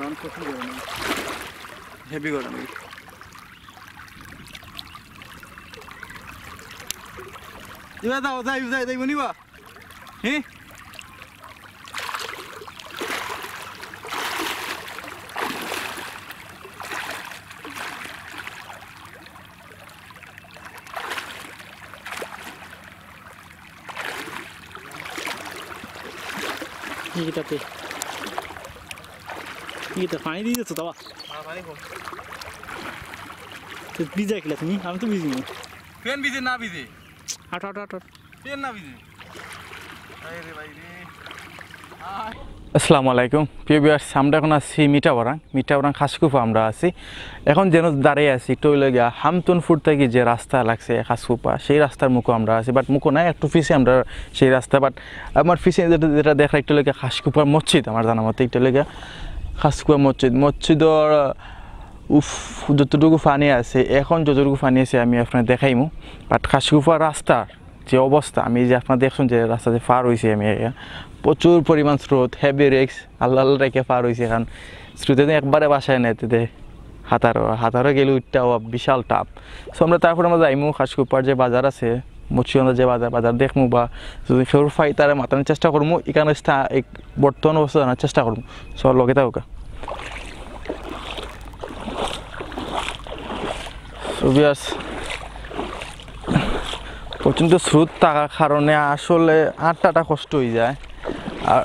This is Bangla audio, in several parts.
গরম প্রচুর গরম হেভি গরম এবার দাও যাই বনিবা হ্যাঁ এটাতে এটা পানি দিয়ে দিচ্ছ দাবা পানি কম তো ভিজা খেলা তুমি আমি তো ভিজি পেন ভিজে না ভিজে হাট পেন না ভিজে রে ভাই রে আসসালামু আলাইকুম প্রিয় ভিউয়ার্স আমরা এখন আছি মিঠাবরাং খাসকুফা আমরা আছি এখন যেন দাঁড়িয়ে আছি একটু গিয়া হামতুনপুর থেকে যে রাস্তা লাগছে খাসকুফা সেই রাস্তার মুখো আমরা আছি বাট মুখো নাই একটু পিছে আমরা সেই রাস্তা বাট আমার পিছে যেটা দেখা একটু লেগে খাসকুফার মসজিদ আমার জানা মতে একটু লেগে খাসকুফা মসজিদর যতটুকু পানি আছে এখন যতটুকু পানি আছে আমি আপনার দেখাইমু বাট খাসকুফা রাস্তার যে অবস্থা আমি যে আপনার দেখছেন যে রাস্তাতে পার হয়েছি আমি প্রচুর পরিমাণ স্রোত হেভি রিক্স আল্লাহ রেখে পার হয়েছে এখন স্রোতে একবারে বাসায় নেই এতে হাতারও গেলে উঠটাও বিশাল টাপ সো আমরা তারপরে আমরা যাইমু খাসকুপার যে বাজার আছে মৎস্যগন্ধা যে বাজার দেখমু বা যদি ফের ফাই তারা মাতানোর চেষ্টা করবো এখানে বর্তমান অবস্থা জানার চেষ্টা করবো সব লগে থাকুকা প্রচণ্ড স্রোত থাকার কারণে আসলে আটটাটা কষ্ট হয়ে যায় আর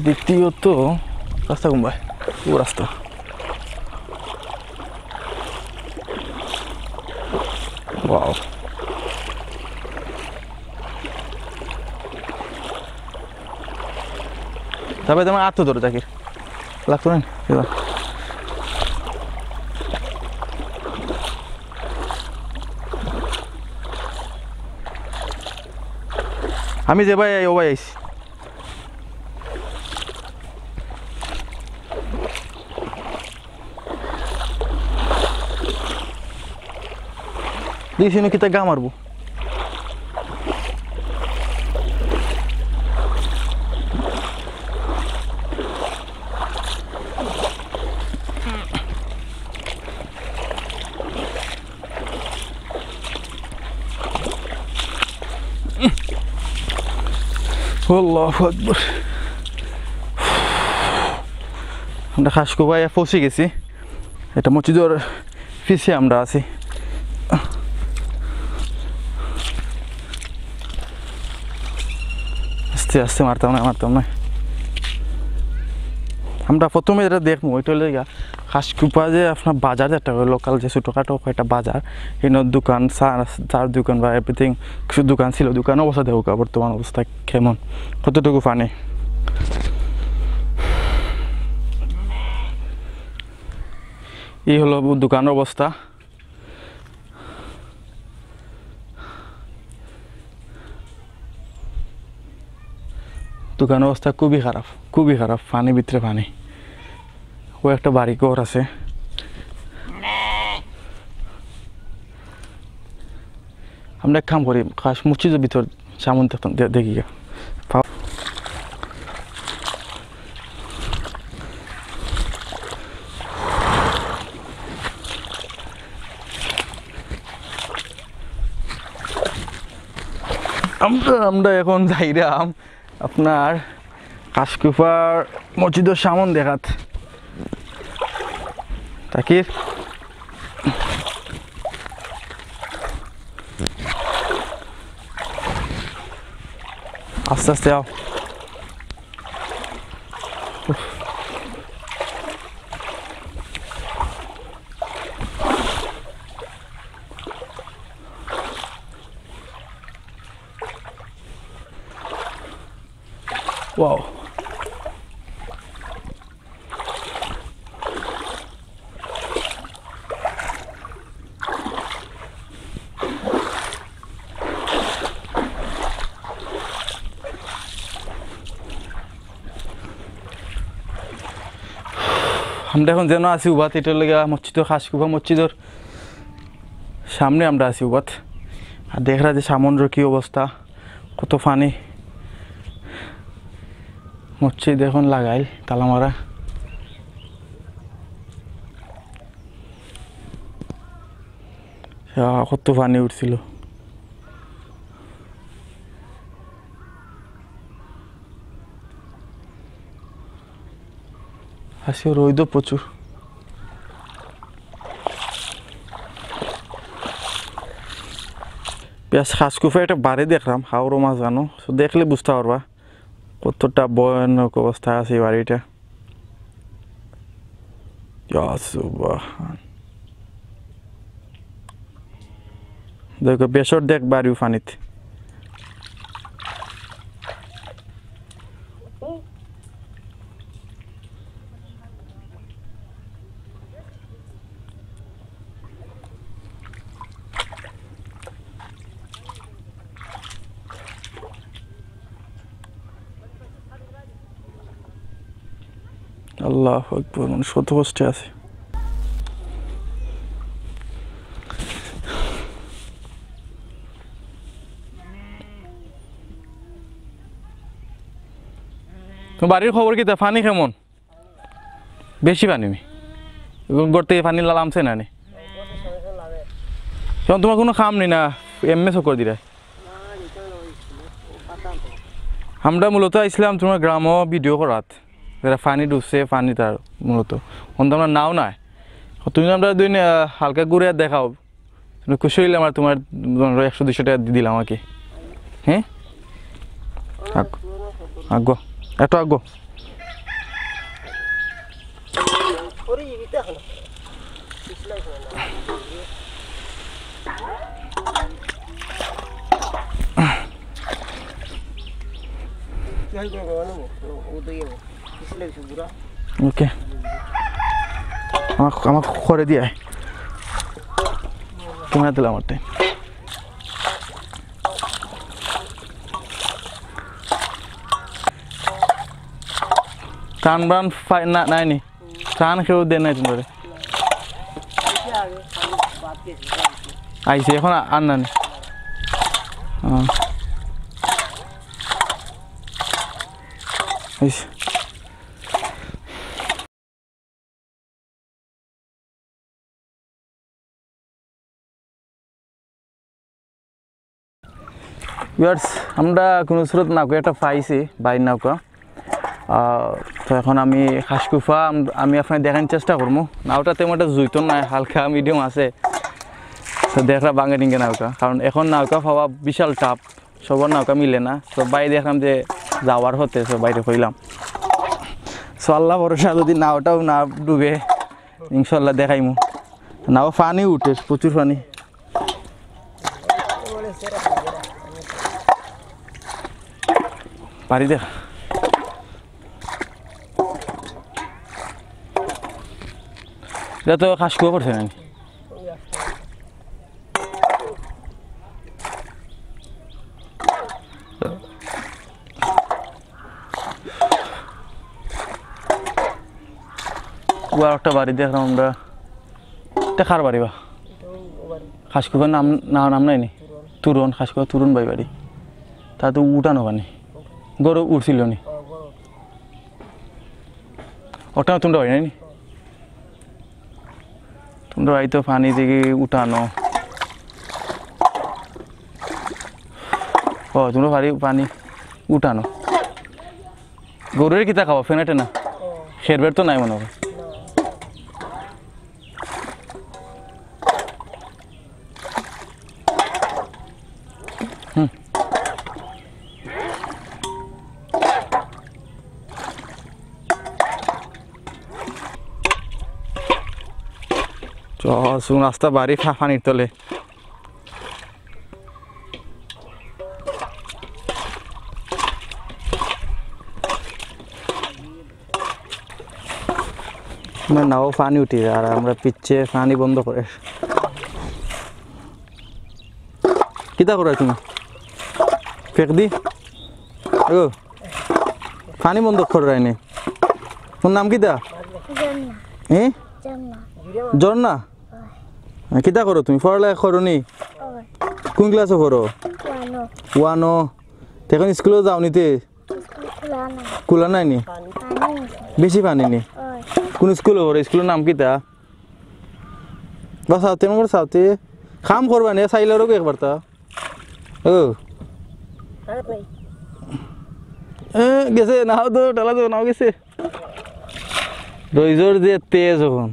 দ্বিতীয়ত রাস্তা ঘুমায় ও রাস্তা ওয়াও তারপরে তোমার আত্ম ধরে থাকি লাগতো না আমি যে ভাই ও ভাই আইছি দিয়েছি না কিতা গা মারবো আল্লাহু আকবার আমরা খাসকুফায় পৌঁছে গেছি এটা মসজিদের পিছে আমরা আছি আস্তে আস্তে মারতাম না আমরা প্রথমে যেটা দেখবো ওইটা হলে খাসকুফা যে আপনার বাজার যেটা লোকাল যে ছোটোখাটো একটা বাজার এখানে দোকান চার দোকান বা এভরিথিং কিছু দোকান ছিল দোকান অবস্থা দেখো বর্তমান অবস্থা কেমন কতটুকু পানি এই হলো দোকানের অবস্থা দোকানের অবস্থা খুবই খারাপ পানি ভিতরে পানি ও একটা বাড়ি ঘর আছে আমরা এক কাম করি খাস মসজিদের ভিতর সামন দেখি আমরা এখন যাইরাম আপনার খাসকুফার মসজিদের সামন দেখাত তাকির আস্তে আস্তে আও ওয়াও আমরা এখন যেন আছি উবাত এটার লেগে মসজিদ খাসকুফা মসজিদের সামনে আমরা আছি উবাত আর দেখরা যে সামুদ্রের কি অবস্থা কত পানি মসজিদ এখন লাগাইল তালা মারা কত পানি উঠছিল আজকে রোদও প্রচুর পেঁয়াজ খাসকুফা একটা বাড়ি দেখলাম হাওড়ো মাছ জানো দেখলে বুঝতে পারবা কতটা ভয়ানক অবস্থা আছে এই বাড়িটা দেখো বেসর দেখ বাড়িও পানিতে আল্লাহু আকবার মানে শত কষ্টে আছে তো বাড়ির খবর কি তা পানি কেমন বেশি পানি নি গড়তে পানি লালামছে না নি তখন তোমার কোনো কাম নেই না এমএসও করে দিরা আমরা মূলত আসলাম তোমার গ্রামও ভিডিও করাত যারা পানি ডুবছে পানি তার মূলত আমরা নাও নাই তুমি আমরা দুই হালকা ঘুরে দেখাও তুমি খুশি হইলে আমার তোমার 100-200 টাকা দিয়ে দিলাম আমাকে হ্যাঁ আগো এত আগো ওকে আমাকে করে দিয়ে তোমার দিলাম আমার টাইম টান বান না নাইনি টান কেউ দেন নাই তোমার আইসি এখন আর নানি আইসি ভিউয়ার্স আমরা কোনো স্রোত নৌকা একটা পাইছি বাইর নৌকা তো এখন আমি খাসকুফা আমি আপনার দেখানোর চেষ্টা করবো নাওটা তেমন একটা জুইতো নাই হালকা মিডিয়াম আছে তো দেখলাম বাঙে টিঙ্গে নৌকা কারণ এখন নৌকা পাওয়া বিশাল টাপ সবার নৌকা মিলে না তো বাইরে দেখলাম যে যাওয়ার হতে তো বাইরে হইলাম সো আল্লাহ ভরসা যদি নাওটাও না ডুবে ইনশাল্লাহ দেখাইমু নাও পানি উঠে প্রচুর পানি পারি দেখা এটা তো খাসকুয়া করছে না একটা বাড়ি দেখলাম আমরা দেখার বাড়ি বা খাসকুয়ার নাম নাইনি তুরন খাসকুয়া তুরন বাই বাড়ি তা তো উঠানো পানি গরু উঠছিল নি ওটা তোমরা বাড়ি নাইনি তোমরা বাড়ি তো পানি থেকে উঠানো ও তোমরা বাড়ি পানি উঠানো গরুর কিতা খাওয়া ফেনাটে না খেরবের তো নাই মনে হয় শুন রাস্তা বাড়ি পানির তলে নাও পানি উঠি আর আমরা পিচ্ছে পানি বন্ধ করে কিতা করো তুমি ফেক দি ও পানি বন্ধ করে রাইনি তোর নাম কিতা হ্যাঁ ঝর্ণা কিতা করো তুমি পড়ালেখা করো নি কোন ক্লাসে পড়ো ওয়ানো এখন স্কুলে যাও নিতে খোলা নাই নি বেশি পানি নি কোন স্কুলে পড়ো স্কুলের নাম কিতা বা সাউথে নম্বর সাউথে খাম করবা নে চাইলেরও একবার তা ও গেছে নাও তো ডালা তো নাও গেছে রইজোর যে তেজ এখন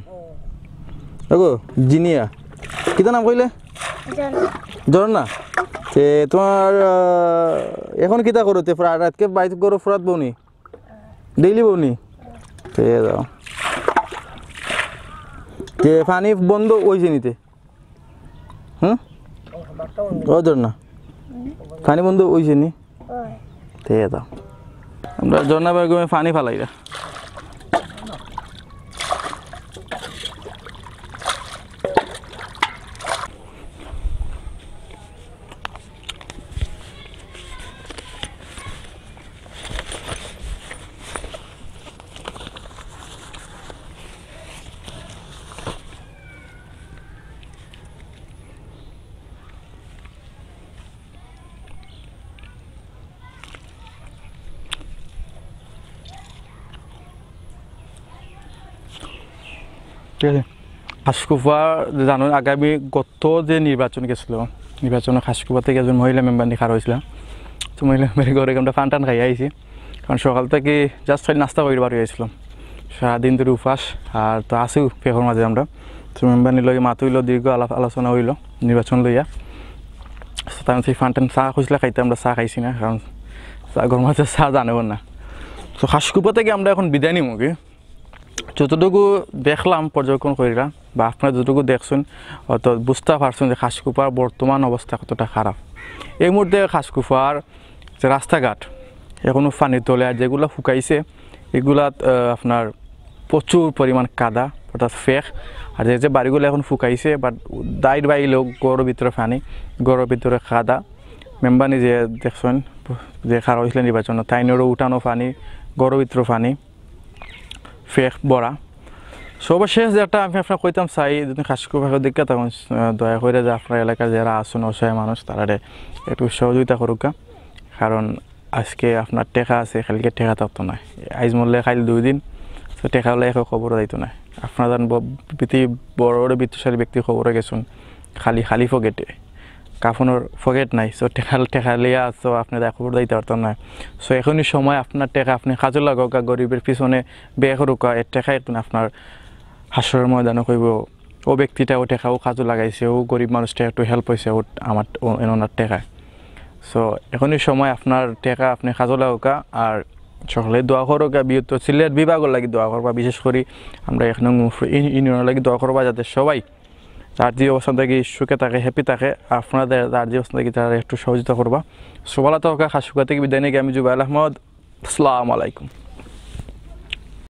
দেখো জিনিয়া কিতা নাম কইলে ঝর্ণা তে তোমার এখন কিতা করো তে রাতকে বাইক করো ফুরাত বউনি ডেইলি বউনি তে যাও তে পানি বন্ধ হয়েছে নিতে হুম ও ঝর্ণা পানি বন্ধ হয়েছে নি তে যাও আমরা ঝর্ণা বেগমে পানি ফালাইরা ঠিক আছে খাসকুফা জানো আগামী গত যে নির্বাচন গেছিল নির্বাচনে খাসকুফা থেকে একজন মহিলা মেম্বার নিয়ে খারা হয়েছিল তো মহিলা মেম্বারের ঘরে আমরা ফান টান খাই আইছি কারণ সকাল থেকে জাস্ট খালি নাস্তা করে বাড়ি হয়েছিলাম সারাদিন ধরে উপাস আর তো আসিও পেখর মাঝে আমরা তো মেম্বার নিল মাত হইল দীর্ঘ আলোচনা হইল নির্বাচন লইয়া তার সেই ফান টান চাহ খুঁজলে খাইতে আমরা চাহ খাইছি না কারণ ঘর মাঝে চাহ জানেও না তো খাসকুফা থেকে আমরা এখন বিদায় নিব কি যতটুকু দেখলাম পর্যবেক্ষণ করিলাম বা আপনারা যতটুকু দেখছেন অত বুঝতে পারছেন যে খাসকুফার বর্তমান অবস্থা কতটা খারাপ এই মুহূর্তে খাসকুফার যে রাস্তাঘাট এখনও পানির তলে আর যেগুলো শুকাইছে এগুলাত আপনার প্রচুর পরিমাণ কাদা অর্থাৎ ফেক আর যে বাড়িগুলো এখন শুকাইছে বাট দায়ের বাইলেও গড়ের ভিতরে পানি গড়ের ভিতরে কাদা মেম্বার নিজে দেখছেন যে খারাপ হয়েছিল নির্বাচন তাইনেরও উঠানো পানি গড়ের ভিতরে পানি ফেক বড়া সর্বশেষ যেটা আমি আপনার কইতাম চাই যদি খাসকুফাকে দেখে তখন দয়া করে যে আপনার এলাকার যারা আসুন অসহায় মানুষ তারা একটু সহযোগিতা করুক কারণ আজকে আপনার টেকা আছে কালকে টেকা থাকতো না আইজ মরলে খাইল 2 দিন তো টেকা হলে এখন খবর যাইতো না আপনার যেন বড় বড় বিত্তশালী ব্যক্তির খবরে গেছুন খালি ফগেটে কাফনের ফগেট নাই সো টেকা লিয়া তো আপনি খবর দিতে পারতাম না সো এখনই সময় আপনার টেকা আপনি কাজে লাগাকা গরিবের পিছনে ব্যয় করুকা এর টেকা একটু আপনার হাসরের ময়দানে কইব ও ব্যক্তিটা ও টেকাও কাজে লাগাইছে ও গরিব মানুষটা একটু হেল্প হয়েছে ও আমার ওনার টেকায় সো এখনই সময় আপনার টেকা আপনি কাজে লাগাকা আর সকলে দোয়া করুকা বিয়ত সিলেট বিভাগের লাগি দোয়া করবা বিশেষ করে আমরা এখানে ইউনিয়নের লাগি দোয়া করবা যাতে সবাই তার যে অবস্থান থেকে সুখে থাকে হ্যাপি থাকে আপনাদের তার যে অবস্থান থেকে তারা একটু সহযোগিতা করবা সবাই তো খাসকুফা থেকে বিদায় নিয়ে আমি জুবাইল আহমদ আসসালামু আলাইকুম।